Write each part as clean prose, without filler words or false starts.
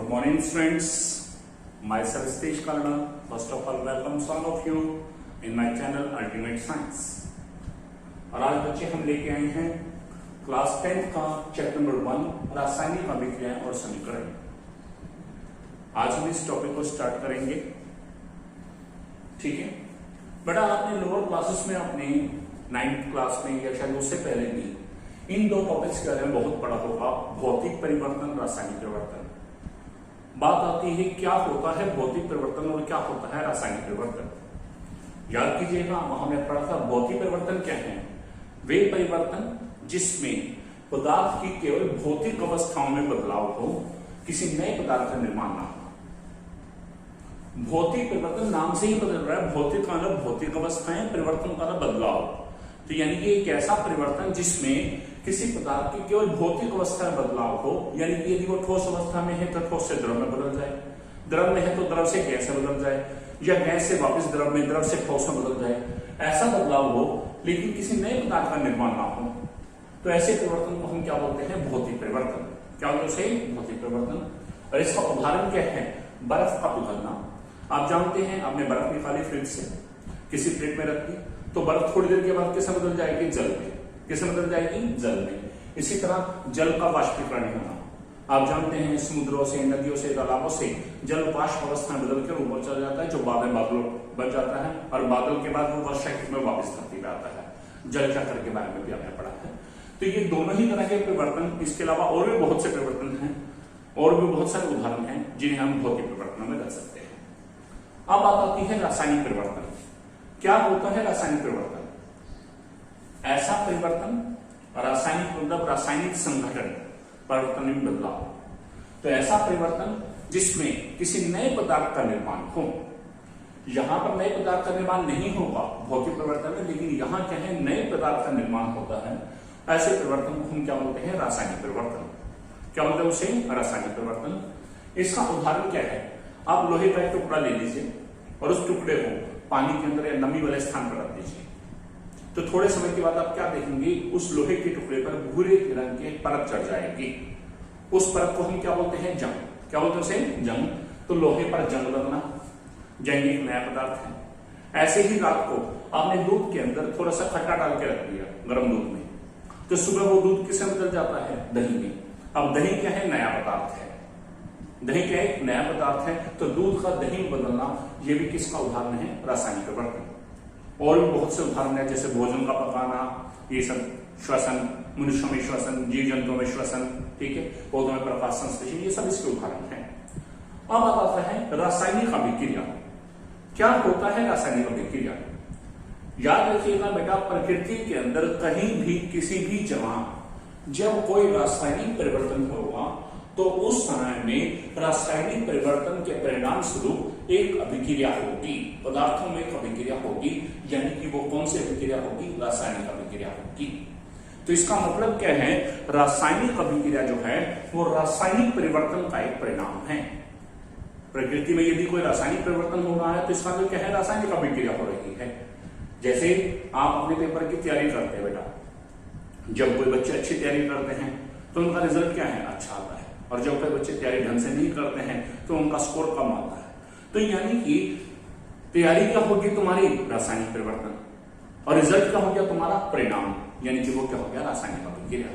Good morning, students. Myself Satish Karna. First of all, welcome all of you in my channel Ultimate Science. और आज बच्चे हम लेके आए हैं क्लास 10th का चैप्टर नंबर 1 रासायनिक अभिक्रियाएं और समीकरण। आज हम इस टॉपिक को स्टार्ट करेंगे। ठीक है बेटा, आपने लोअर क्लासेस में अपने 9th क्लास में या शायद उससे पहले भी इन दो टॉपिक्स के बारे में बहुत पढ़ा होगा, भौतिक परिवर्तन, रासायनिक परिवर्तन। बात आती है क्या होता है भौतिक परिवर्तन और क्या होता है रासायनिक परिवर्तन। याद कीजिएगा, वहां हमने पढ़ा था भौतिक परिवर्तन क्या है, वे परिवर्तन जिसमें पदार्थ की केवल भौतिक अवस्थाओं में बदलाव हो, किसी नए पदार्थ का निर्माण ना हो। भौतिक परिवर्तन नाम से ही बदल रहा है, भौतिक का मतलब भौतिक अवस्थाएं, परिवर्तन का मतलब बदलाव। तो यानी कि एक ऐसा परिवर्तन जिसमें किसी पदार्थ की केवल भौतिक अवस्था में बदलाव हो, यानी कि यदि वो ठोस अवस्था में है तो ठोस से द्रव में बदल जाए, द्रव में है तो द्रव से गैस में बदल जाए, या गैस से वापस द्रव में, द्रव से ठोस में बदल जाए, ऐसा बदलाव हो लेकिन किसी नए पदार्थ का निर्माण ना हो, तो ऐसे परिवर्तन को हम क्या बोलते हैं, भौतिक परिवर्तन। क्या बोलते हैं, भौतिक परिवर्तन। और इसका उदाहरण क्या है, बर्फ का पिघलना। आप जानते हैं, आपने बर्फ निकाली फ्रिज से, किसी प्लेट में रख दी, तो बर्फ थोड़ी देर के बाद किस में बदल जाएगी, जल में। किस में बदल जाएगी, जल में। इसी तरह जल का वाष्पीकरण होना, आप जानते हैं समुद्रों से, नदियों से, तालाबों से जल वाष्प अवस्था में बदल कर ऊपर चला जाता है, जो बाद में बादल बन जाता है, और बादल के बाद वो वर्षा में वापस धरती पे आता है। जल चक्र के बारे में भी आपने पढ़ा है। तो ये दोनों ही तरह के परिवर्तन, इसके अलावा और भी बहुत से परिवर्तन हैं, और भी बहुत सारे उदाहरण हैं जिन्हें हम भौतिक परिवर्तन में रख सकते हैं। अब बात आती है रासायनिक परिवर्तन। क्या होता है रासायनिक परिवर्तन? ऐसा परिवर्तन, रासायनिक मतलब रासायनिक संघटन, परिवर्तन में बदलाव। तो ऐसा परिवर्तन जिसमें किसी नए पदार्थ का निर्माण हो। यहां पर नए पदार्थ का निर्माण नहीं होगा भौतिक परिवर्तन में, लेकिन यहां क्या है, नए पदार्थ का निर्माण होता है। ऐसे परिवर्तन को हम क्या बोलते हैं, रासायनिक परिवर्तन। क्या बोलते हैं उसे, रासायनिक परिवर्तन। इसका उदाहरण क्या है, आप लोहे का एक टुकड़ा ले लीजिए और उस टुकड़े को पानी के अंदर या नमी वाले स्थान पर रख दीजिए, तो थोड़े समय के बाद आप क्या देखेंगे, उस लोहे के टुकड़े पर भूरे रंग की परत चढ़ जाएगी। उस परत को हम क्या बोलते हैं, जंग। क्या बोलते हैं उसे, जंग। तो लोहे पर जंग लगना, जंग एक नया पदार्थ है। ऐसे ही रात को आपने दूध के अंदर थोड़ा सा खट्टा डाल के रख दिया गर्म दूध में, तो सुबह वो दूध किसमें बदल जाता है, दही में। अब दही क्या है, नया पदार्थ है। दही क्या है, नया पदार्थ है। तो दूध का दही में बदलना, ये भी किसका उदाहरण है, रासायनिक परिवर्तन। और भी बहुत से उदाहरण है, जैसे भोजन का पकाना, ये सब श्वसन, मनुष्यों में श्वसन, जीव जंतुओं में श्वसन, ठीक है, पौधों में प्रकाश संश्लेषण, ये सब इसके उदाहरण है। अब आता है रासायनिक अभिक्रिया। क्या होता है रासायनिक अभिक्रिया? याद रखिएगा बेटा, प्रकृति के अंदर कहीं भी किसी भी जगह जब कोई रासायनिक परिवर्तन होगा तो उस समय में रासायनिक परिवर्तन के परिणाम स्वरूप एक अभिक्रिया होगी, पदार्थों में एक अभिक्रिया होगी, यानी कि वो कौन सी अभिक्रिया होगी, रासायनिक अभिक्रिया होगी। तो इसका मतलब क्या है, रासायनिक अभिक्रिया जो है वो रासायनिक परिवर्तन का एक परिणाम है। प्रकृति में यदि कोई रासायनिक परिवर्तन हो रहा है तो इसका मतलब क्या है, रासायनिक अभिक्रिया हो रही है। जैसे आप अपने पेपर की तैयारी करते हैं बेटा, जब कोई बच्चे अच्छी तैयारी करते हैं तो उनका रिजल्ट क्या है, अच्छा आता है, और जब कोई बच्चे तैयारी ढंग से नहीं करते हैं तो उनका स्कोर कम आता है। तो यानी कि तैयारी क्या होगी तुम्हारी, रासायनिक परिवर्तन, और रिजल्ट क्या हो गया तुम्हारा, परिणाम, यानी कि वो क्या हो गया, रासायनिक अभिक्रिया।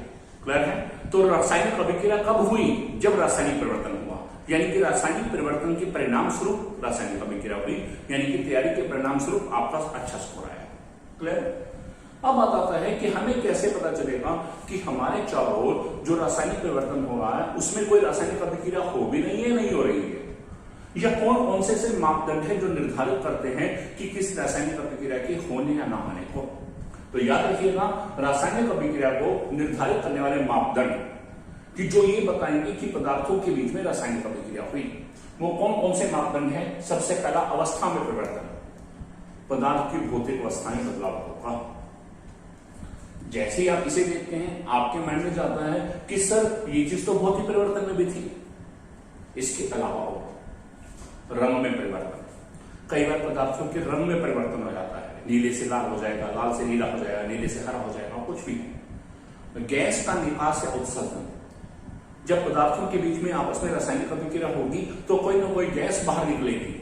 क्लियर है? तो रासायनिक अभिक्रिया कब हुई, जब रासायनिक परिवर्तन हुआ, यानी कि रासायनिक परिवर्तन के परिणाम स्वरूप रासायनिक अभिक्रिया हुई, यानी कि तैयारी के परिणाम स्वरूप आपका अच्छा स्कोर आया। क्लियर? अब बात आता है कि हमें कैसे पता चलेगा कि हमारे चारों ओर जो रासायनिक परिवर्तन हो रहा है उसमें कोई रासायनिक अभिक्रिया हो भी नहीं है, नहीं हो रही है, या कौन कौन से मापदंड है जो निर्धारित करते हैं कि किस रासायनिक अभिक्रिया के होने या ना होने को। तो याद रखिएगा, रासायनिक अभिक्रिया को निर्धारित करने वाले मापदंड कि जो ये बताएंगे कि पदार्थों के बीच में रासायनिक अभिक्रिया हुई, वो कौन कौन से मापदंड है। सबसे पहला, अवस्था में परिवर्तन, पदार्थ की भौतिक अवस्था में बदलाव होगा। जैसे ही आप इसे देखते हैं आपके माइंड में जाता है कि सर ये चीज तो भौतिक परिवर्तन में भी थी। इसके अलावा और रंग में परिवर्तन, कई बार पदार्थों के रंग में परिवर्तन हो जाता है, नीले से लाल हो जाएगा, लाल से नीला हो जाएगा, नीले से हरा हो जाएगा, कुछ भी। गैस का निकास या उत्सर्जन, जब पदार्थों के बीच में आपस में रासायनिक अभिक्रिया होगी तो कोई ना कोई गैस बाहर निकलेगी,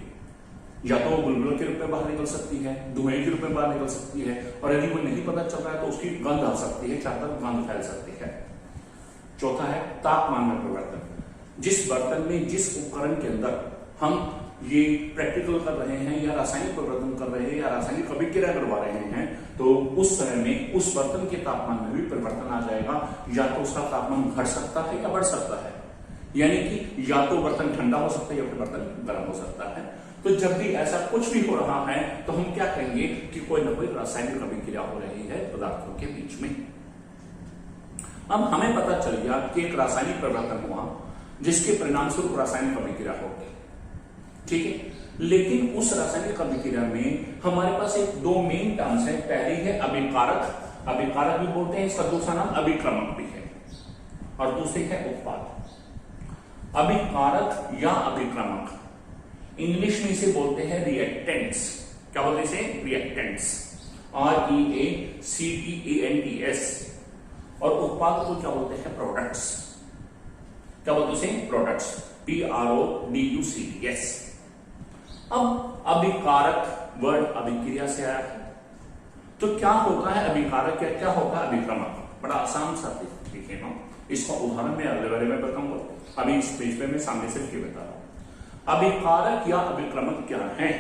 या तो वो बुलबुलों के रूप में बाहर निकल सकती है, धुएं के रूप में बाहर निकल सकती है, और यदि वो नहीं पता चल रहा है तो उसकी गंध आ सकती है, चारों तरफ गंध फैल सकती है। चौथा है तापमान में परिवर्तन। जिस बर्तन में, जिस उपकरण के अंदर हम ये प्रैक्टिकल कर रहे हैं या रासायनिक परिवर्तन कर रहे हैं या रासायनिक अभिक्रिया करवा रहे हैं, तो उस समय में उस बर्तन के तापमान में भी परिवर्तन आ जाएगा। या तो उसका तापमान घट सकता है या बढ़ सकता है, यानी कि या तो बर्तन ठंडा हो सकता है या फिर बर्तन गर्म हो सकता है। तो जब भी ऐसा कुछ भी हो रहा है तो हम क्या कहेंगे कि कोई ना कोई रासायनिक अभिक्रिया हो रही है पदार्थों के बीच में। अब हमें पता चल गया कि एक रासायनिक परिवर्तन हुआ जिसके परिणाम स्वरूप रासायनिक अभिक्रिया हो गई, ठीक है। लेकिन उस रासायनिक अभिक्रिया में हमारे पास एक दो मेन टर्म्स है। पहली है अभिकारक, अभिकारक भी बोलते हैं, इसका दूसरा नाम अभिक्रमक भी है, और दूसरी है उत्पाद। अभिकारक या अभिक्रमक, इंग्लिश में इसे बोलते हैं रिएक्टेंट्स। क्या बोलते हैं इसे? Reactants, REACTENTS। और उत्पाद को क्या बोलते हैं? प्रोडक्ट्स। क्या बोलते हैं इसे? Products, PRODUCTS। अब अभिकारक वर्ड अभिक्रिया से आया है, तो क्या होता है अभिकारक या क्या होता है अभिक्रमक? बड़ा आसान सा देखिए ना, इसका उदाहरण मैं अगले बारे में बताऊंगा, अभी इस पेज पे मैं सामने से लिख बता रहा हूं। अभिकारक या अभिक्रमक क्या है?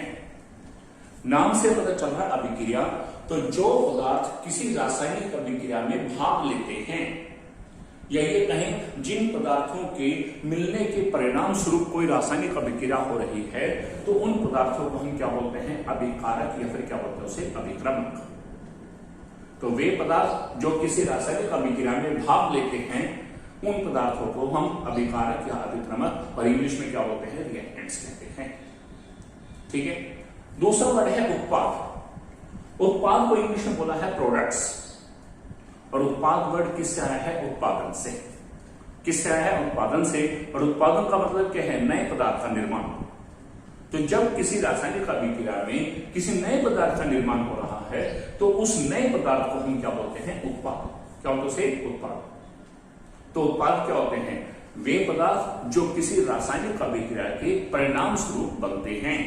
नाम से पता चल रहा है अभिक्रिया, तो जो पदार्थ किसी रासायनिक अभिक्रिया में भाग लेते हैं, या ये कहें जिन पदार्थों के मिलने के परिणाम स्वरूप कोई रासायनिक अभिक्रिया हो रही है, तो उन पदार्थों को हम क्या बोलते हैं? अभिकारक, या फिर क्या बोलते हैं उसे? अभिक्रमक। तो वे पदार्थ जो किसी रासायनिक अभिक्रिया में भाग लेते हैं, उन पदार्थों को हम अभिकारक या अभिक्रमक, और इंग्लिश में क्या बोलते हैं? रिएक्टेंट्स कहते हैं, ठीक है। दूसरा वर्ड है उत्पाद। उत्पाद को इंग्लिश में बोला है प्रोडक्ट्स, और उत्पाद वर्ड किससे आया है? उत्पादन से। किससे आया है? उत्पादन से। और उत्पादन का मतलब क्या है? नए पदार्थ का निर्माण। तो जब किसी रासायनिक अभिक्रिया में किसी नए पदार्थ का निर्माण हो रहा है, तो उस नए पदार्थ को हम क्या बोलते हैं? उत्पाद। क्या बोलते हैं? उत्पाद। तो उत्पाद क्या होते हैं? वे पदार्थ जो किसी रासायनिक अभिक्रिया के परिणाम स्वरूप बनते हैं,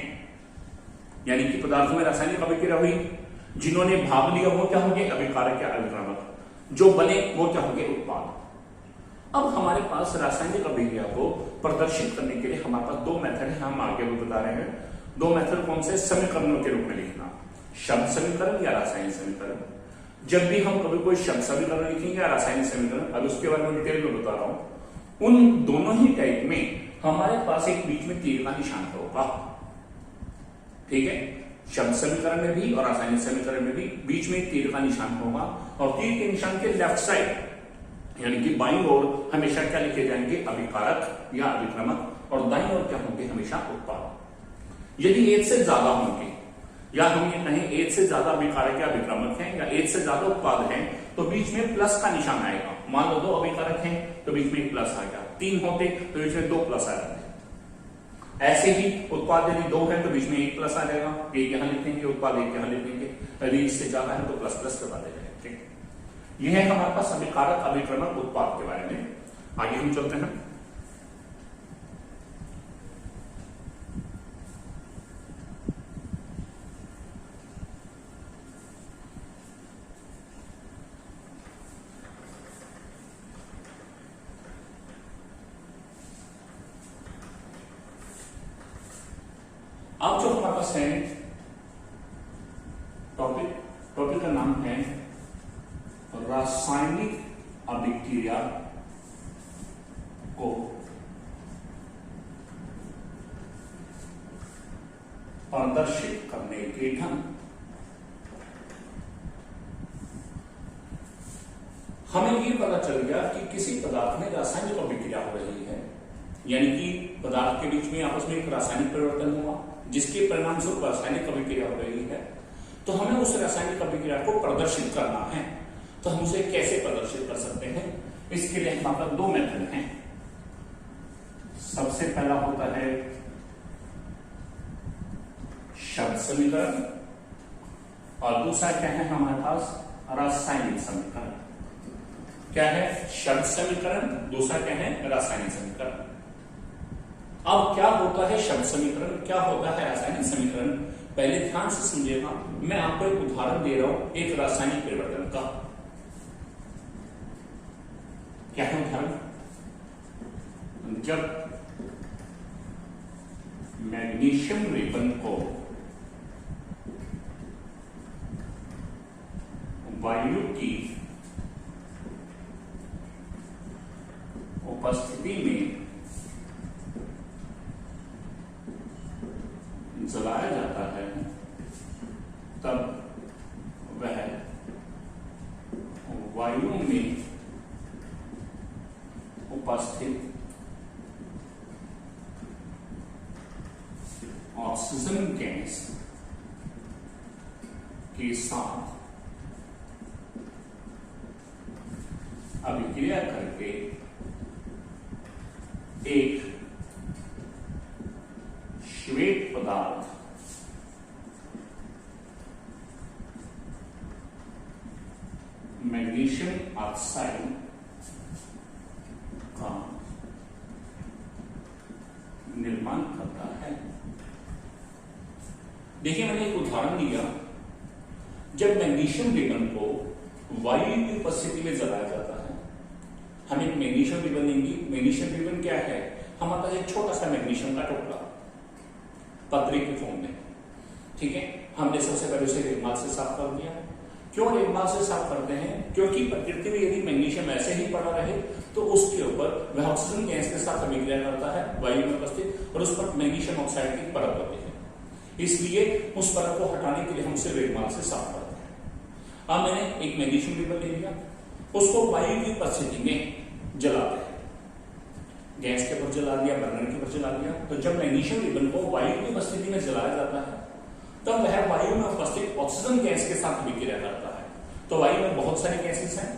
यानी कि पदार्थों में रासायनिक अभिक्रिया हुई, जिन्होंने भाग लिया वो क्या होंगे? अभिकारक या अभिक्रमक, जो बने वो क्या होंगे? उत्पाद। अब हमारे पास रासायनिक अभिक्रिया को प्रदर्शित करने के लिए हमारे पास दो मेथड है, हम आगे भी बता रहे हैं। दो मेथड कौन से? समीकरणों के रूप में लिखना, शब्द समीकरण या रासायनिक समीकरण। जब भी हम कभी कोई शब्द समीकरण लिखेंगे या रासायनिक समीकरण, अब उसके बारे में डिटेल में बता रहा हूं, उन दोनों ही टाइप में हमारे पास एक बीच में तीर का निशान होगा, ठीक है। शब्द समीकरण में भी और रासायनिक समीकरण में भी बीच में तीर का निशान होगा, और तीर के निशान के लेफ्ट साइड यानी कि बाईं ओर हमेशा क्या लिखे जाएंगे? अभिकारक या अभिक्रमक, और दाईं ओर क्या होंगे? हमेशा उत्पाद। यदि एक से ज्यादा होंगे, या हम ये कहें एक से ज्यादा अभिकारक या अभिक्रमक हैं, या एक से ज्यादा उत्पाद हैं, तो बीच में प्लस का निशान आएगा। मान लो 2 अभिकारक हैं तो बीच में एक प्लस आ गया, 3 होते तो बीच में 2 प्लस आ जाते। ऐसे ही उत्पाद यदि 2 है तो बीच में 1 प्लस आ जाएगा, एक यहां लिखेंगे, उत्पाद 1 यहां लिखेंगे, यदि इससे ज्यादा है तो प्लस प्लस करवा देंगे, ठीक। यह है हमारे पास अभिकारक, अभिक्रमक, उत्पाद के बारे में। आगे हम चलते हैं। अब जो हमारे पास है टॉपिक का नाम है रासायनिक अभिक्रिया को प्रदर्शित करने के ढंग। हमें ये पता चल गया कि किसी पदार्थ में रासायनिक अभिक्रिया हो रही है, यानी कि पदार्थ के बीच में आपस में एक रासायनिक परिवर्तन हुआ जिसके परिणाम स्वरूप रासायनिक अभिक्रिया हो रही है। तो हमें उस रासायनिक अभिक्रिया को प्रदर्शित करना है। तो हम उसे कैसे प्रदर्शित कर सकते हैं? इसके लिए हमारे पास 2 मेथड हैं। सबसे पहला होता है शब्द समीकरण, और दूसरा क्या है हमारे पास? रासायनिक समीकरण। क्या है? शब्द समीकरण। दूसरा क्या है? रासायनिक समीकरण। अब क्या होता है शब्द समीकरण, क्या होता है रासायनिक समीकरण, पहले ध्यान से समझिएगा। मैं आपको एक उदाहरण दे रहा हूं एक रासायनिक परिवर्तन का। क्या है उदाहरण? जब मैग्नीशियम रिबन को वायु की उपस्थिति में जलाया जाता है, तब वह वायु में उपस्थित ऑक्सीजन गैस के साथ अभिक्रिया करके एक श्वेत पदार्थ मैग्नीशियम ऑक्साइड का निर्माण करता है। देखिए मैंने एक उदाहरण दिया, जब मैग्नीशियम रिबन को वायु की उपस्थिति में जलाया जाता है, हम एक मैग्नीशियम रिबन लेंगे। मैग्नीशियम रिबन क्या है? हमारे पास एक छोटा सा मैग्नीशियम का टुकड़ा पतरे के फॉर्म में, ठीक है। हमने सबसे पहले उसे रेगमाल से साफ कर दिया। क्यों रेगमाल से साफ करते हैं? क्योंकि प्रकृति में यदि मैग्नीशियम ऐसे ही पड़ा रहे तो उसके ऊपर वह ऑक्सीजन गैस के साथ अभिक्रिया करता है वायु में उपस्थित, और उस पर मैग्नीशियम ऑक्साइड की परत होती है, इसलिए उस परत को हटाने के लिए हम उसे रेगमाल से साफ करते हैं। अब मैंने एक मैग्नीशियम रिबन ले लिया, उसको वायु की उपस्थिति में जलाते हैं, गैस के ऊपर जला दिया, बर्नर के ऊपर जला दिया। तो जब मैग्नीशियम रिबन को वायु की उपस्थिति में जलाया जाता है, तब वह वायु में उपस्थित ऑक्सीजन गैस के साथ अभिक्रिया करता है। तो वायु में बहुत सारे गैसेस हैं,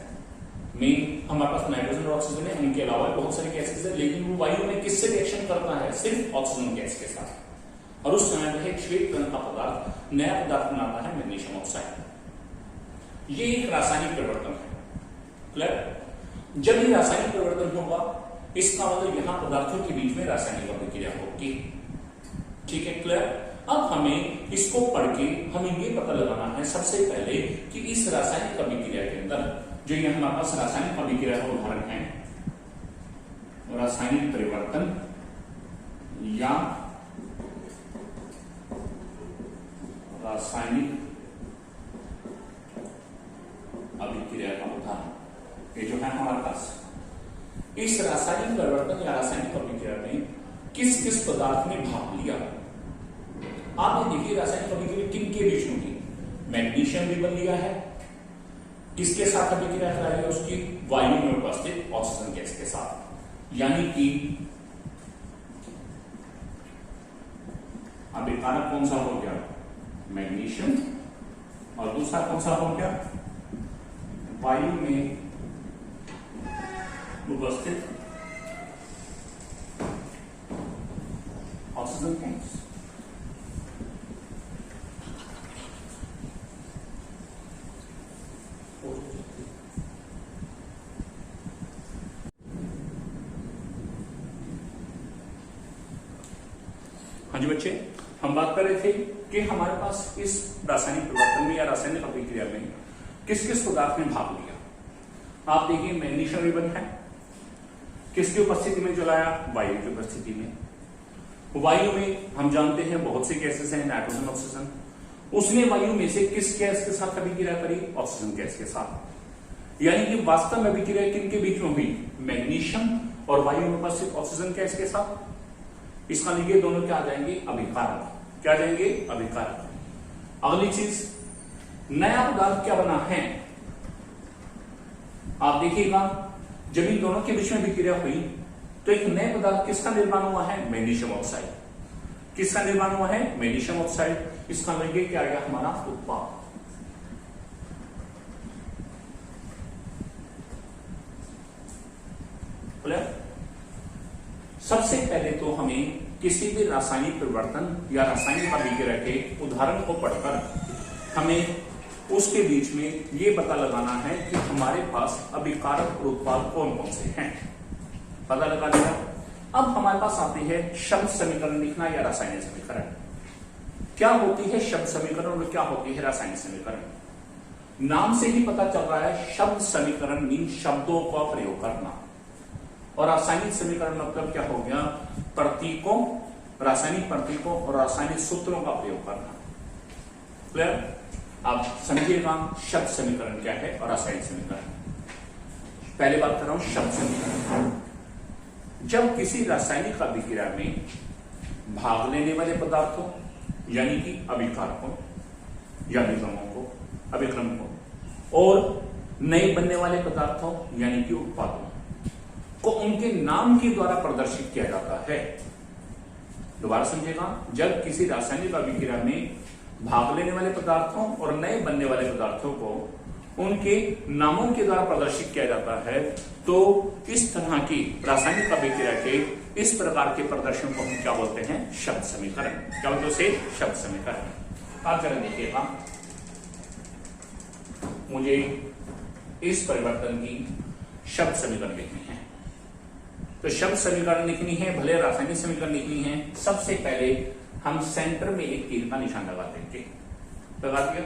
मेन हमारे पास नाइट्रोजन और ऑक्सीजन है, इनके अलावा बहुत सारे गैसेस हैं, लेकिन वो वायु में किससे रिएक्शन करता है? सिर्फ ऑक्सीजन गैस के साथ। और उस समय वह एक श्वेत रंग का पदार्थ, नया पदार्थ बनाता है मैग्नीशियम ऑक्साइड। ये एक रासायनिक परिवर्तन है। क्लियर? जब ये रासायनिक परिवर्तन होगा, इसका मतलब यहां पदार्थों के बीच में रासायनिक अभिक्रिया होगी, ठीक है। क्लियर? अब हमें इसको पढ़ के हमें ये पता लगाना है सबसे पहले कि इस रासायनिक अभिक्रिया के अंदर, जो ये हमारे पास रासायनिक अभिक्रिया का उदाहरण है, रासायनिक परिवर्तन या रासायनिक अभिक्रिया का उदाहरण ये जो है हमारे पास, इस रासायनिक परिवर्तन या रासायनिक अभिक्रिया में किस किस पदार्थ ने भाग लिया। आपने देखिए रासायनिक अभिक्रिया किन के बीच में की? मैग्नीशियम रिबन लिया है, किसके साथ अभिक्रिया कराई है? उसकी वायु में उपस्थित ऑक्सीजन गैस के साथ, यानी कि अभिकारक कौन सा हो गया? मैग्नीशियम, और दूसरा कौन सा हो गया? वायु में उपस्थित ऑक्सीजन गैस। हाँ जी बच्चे, हम बात कर रहे थे कि हमारे पास इस रासायनिक परिवर्तन में या रासायनिक अभिक्रिया में किस किस पदार्थ ने भाग लिया। आप देखिए मैग्नीशियम रिबन है, किसकी उपस्थिति में जलाया? वायु की उपस्थिति में। वायु में हम जानते हैं बहुत सी गैसेस हैं, नाइट्रोजन, ऑक्सीजन। उसने वायु में से किस गैस के साथ अभिक्रिया करी? ऑक्सीजन गैस के साथ। यानी कि वास्तव में अभिक्रिया किनके बीच में हुई? मैग्नीशियम और वायु में उपस्थित ऑक्सीजन गैस के साथ। इसका लिए दोनों क्या आ जाएंगे? अभिकारक। क्या आ जाएंगे? अभिकारक। अगली चीज, नया पदार्थ क्या बना है? आप देखिएगा जब इन दोनों के बीच में अभिक्रिया हुई तो एक नए पदार्थ किसका निर्माण हुआ है? Magnesium oxide. किसका निर्माण हुआ है? Magnesium oxide. इसका मतलब क्या आ गया? हमारा उत्पाद। सबसे पहले तो हमें किसी भी रासायनिक परिवर्तन या रासायनिक अभिक्रिया के उदाहरण को पढ़कर हमें उसके बीच में ये पता लगाना है कि हमारे पास अभिकारक और उत्पाद कौन कौन से हैं, पता लगा दिया। अब हमारे पास आती है शब्द समीकरण लिखना या रासायनिक समीकरण। क्या होती है शब्द समीकरण और क्या होती है रासायनिक समीकरण? नाम से ही पता चल रहा है, शब्द समीकरण मीन शब्दों का प्रयोग करना, और रासायनिक समीकरण मतलब क्या हो गया, प्रतीकों, रासायनिक प्रतीकों और रासायनिक सूत्रों का प्रयोग करना। क्लियर? आप समझिएगा शब्द समीकरण क्या है और रासायनिक समीकरण। पहले बात कर रहा हूं शब्द समीकरण। जब किसी रासायनिक अभिक्रिया में भाग लेने वाले पदार्थों यानी कि अभिकारकों या अभिक्रम को और नए बनने वाले पदार्थों यानी कि उत्पादों को उनके नाम के द्वारा प्रदर्शित किया जाता है। दोबारा समझिएगा, जब किसी रासायनिक अभिक्रिया में भाग लेने वाले पदार्थों और नए बनने वाले पदार्थों को उनके नामों के द्वारा प्रदर्शित किया जाता है, तो इस तरह की रासायनिक अभिक्रिया के इस प्रकार के प्रदर्शन को हम क्या बोलते हैं, शब्द समीकरण। क्या बोलते हैं उसे? शब्द समीकरण। आप जरा देखिएगा, मुझे इस परिवर्तन की शब्द समीकरण लिखनी है। तो शब्द समीकरण लिखनी है, भले रासायनिक समीकरण लिखनी है, सबसे पहले हम सेंटर में एक तीर का निशान लगा देंगे। लगा दिया।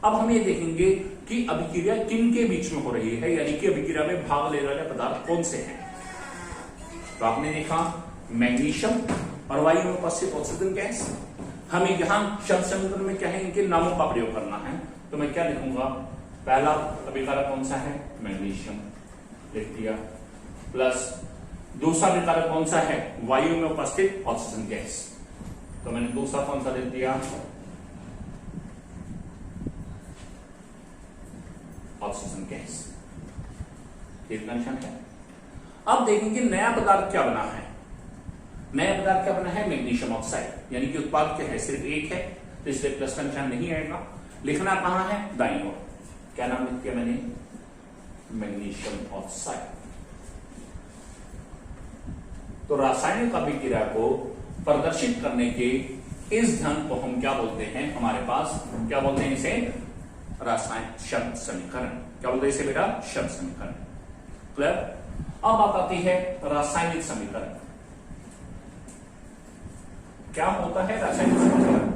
अब हम ये देखेंगे कि अभिक्रिया किन के बीच में हो रही है, यानी कि अभिक्रिया में भाग ले रहे पदार्थ कौन से हैं। तो आपने देखा मैग्नीशियम और वायु में उपस्थित ऑक्सीजन गैस। हमें यहां शब्द समीकरण में क्या है, इनके नामों का प्रयोग करना है। तो मैं क्या लिखूंगा, पहला अभिकारक कौन सा है, मैग्नीशियम लिख दिया, प्लस दूसरा अभिकारक कौन सा है, वायु में उपस्थित ऑक्सीजन गैस। तो मैंने दूसरा कौन सा लिख दिया, ऑक्सीजन गैस। इतना निशान है। अब देखेंगे नया पदार्थ क्या बना है। नया पदार्थ क्या बना है, मैग्नीशियम ऑक्साइड, यानी कि उत्पाद क्या है, सिर्फ एक है, तो इसलिए प्लस का निशान नहीं आएगा। लिखना कहां है, दाईं ओर। क्या नाम लिख दिया मैंने, मैग्नीशियम ऑक्साइड। तो रासायनिक अभिक्रिया को प्रदर्शित करने के इस ढंग को हम क्या बोलते हैं, हमारे पास क्या बोलते हैं इसे, रासायनिक शब्द समीकरण। क्या बोलते हैं इसे बेटा, शब्द समीकरण। क्लियर? अब बात आती है रासायनिक समीकरण। क्या होता है रासायनिक समीकरण?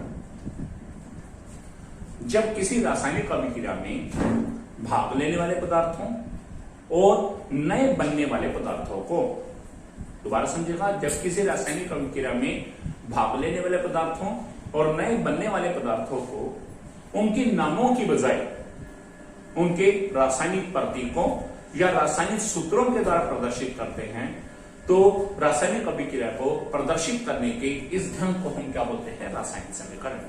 जब किसी रासायनिक अभिक्रिया में भाग लेने वाले पदार्थों और नए बनने वाले पदार्थों को, दोबारा समझिएगा, जब किसी रासायनिक अभिक्रिया में भाग लेने वाले पदार्थों और नए बनने वाले पदार्थों को उनके नामों की बजाय उनके रासायनिक प्रतीकों या रासायनिक सूत्रों के द्वारा प्रदर्शित करते हैं, तो रासायनिक अभिक्रिया को प्रदर्शित करने के इस ढंग को हम क्या बोलते हैं, रासायनिक समीकरण।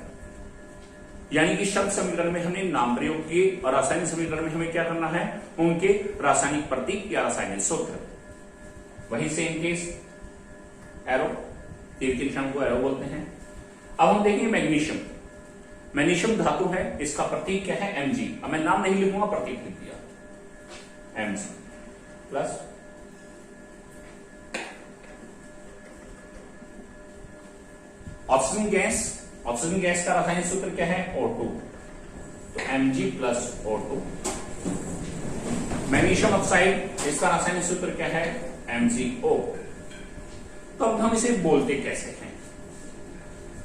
यानी कि शब्द समीकरण में हमने नाम प्रयोग किए और रासायनिक समीकरण में हमें क्या करना है, उनके रासायनिक प्रतीक या रासायनिक सूत्र। वही सेम केस, एरो, तीर के निशान को एरो बोलते हैं। अब हम देखेंगे मैग्नीशियम। मैग्नीशियम धातु है, इसका प्रतीक क्या है, Mg। अब मैं नाम नहीं लिखूंगा, प्रतीक लिख दिया Mg plus oxygen gas. Oxygen gas का रासायनिक सूत्र क्या है, O2। तो Mg plus O2। Magnesium oxide, इसका रासायनिक सूत्र क्या है, MgO। तो अब हम इसे बोलते कैसे हैं,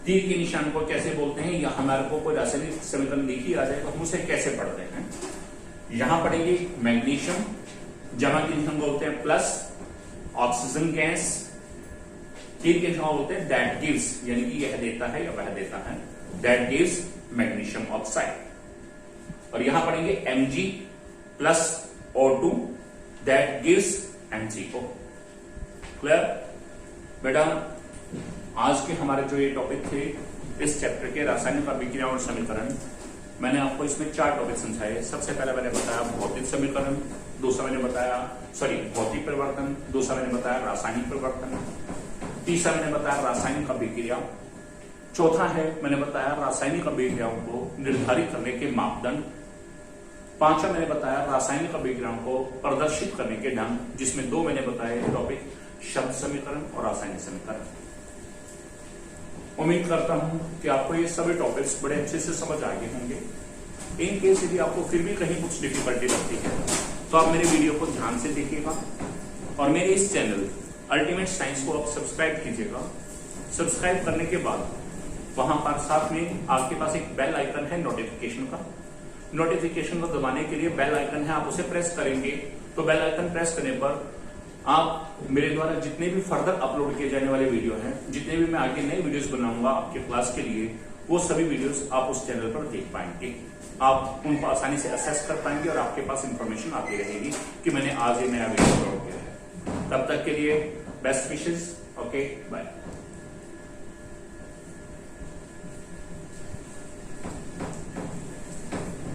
तीर के निशान को कैसे बोलते हैं, या हमारे को कोई रासायनिक समीकरण लिखी आ जाए तो हम उसे कैसे पढ़ते हैं। यहां पढ़ेंगे मैग्नीशियम, जमा के निशान बोलते हैं प्लस ऑक्सीजन गैस, तीर के निशान बोलते हैं दैट गिव्स, यानी कि यह देता है या वह देता है, दैट गिव्स मैग्नीशियम ऑक्साइड। और यहां पढ़ेंगे Mg plus O2 that gives MgO। Clear बेटा? आज के हमारे जो ये टॉपिक थे इस चैप्टर के रासायनिक अभिक्रिया और समीकरण, मैंने आपको इसमें 4 टॉपिक समझाए। सबसे पहले मैंने बताया भौतिक समीकरण, दूसरा मैंने बताया भौतिक परिवर्तन, दूसरा मैंने बताया रासायनिक परिवर्तन, तीसरा मैंने बताया रासायनिक अभिक्रिया, चौथा है मैंने बताया रासायनिक अभिक्रियाओं को निर्धारित करने के मापदंड, पांचवा मैंने बताया रासायनिक अभिक्रियाओं को प्रदर्शित करने के ढंग, जिसमें 2 मैंने बताए टॉपिक शब्द समीकरण और रासायनिक समीकरण। उम्मीद करता हूं कि आपको ये सभी टॉपिक्स बड़े अच्छे से समझ आ गए होंगे। इन केस यदि आपको फिर भी कहीं कुछ डिफिकल्टी लगती है तो आप मेरे वीडियो को ध्यान से देखिएगा और मेरे इस चैनल अल्टीमेट साइंस को आप सब्सक्राइब कीजिएगा। सब्सक्राइब करने के बाद वहां पर साथ में आपके पास एक बेल आइकन है नोटिफिकेशन का। नोटिफिकेशन को दबाने के लिए बेल आइकन है, आप उसे प्रेस करेंगे तो बेल आइकन प्रेस करने पर आप मेरे द्वारा जितने भी फर्दर अपलोड किए जाने वाले वीडियो हैं, जितने भी मैं आगे नए वीडियोस बनाऊंगा आपके क्लास के लिए, वो सभी वीडियोस आप उस चैनल पर देख पाएंगे। आप उनको आसानी से असेस कर पाएंगे और आपके पास इंफॉर्मेशन आती रहेगी कि मैंने आज ये नया वीडियो अपलोड किया है। तब तक के लिए बेस्ट विशेस। Okay, bye.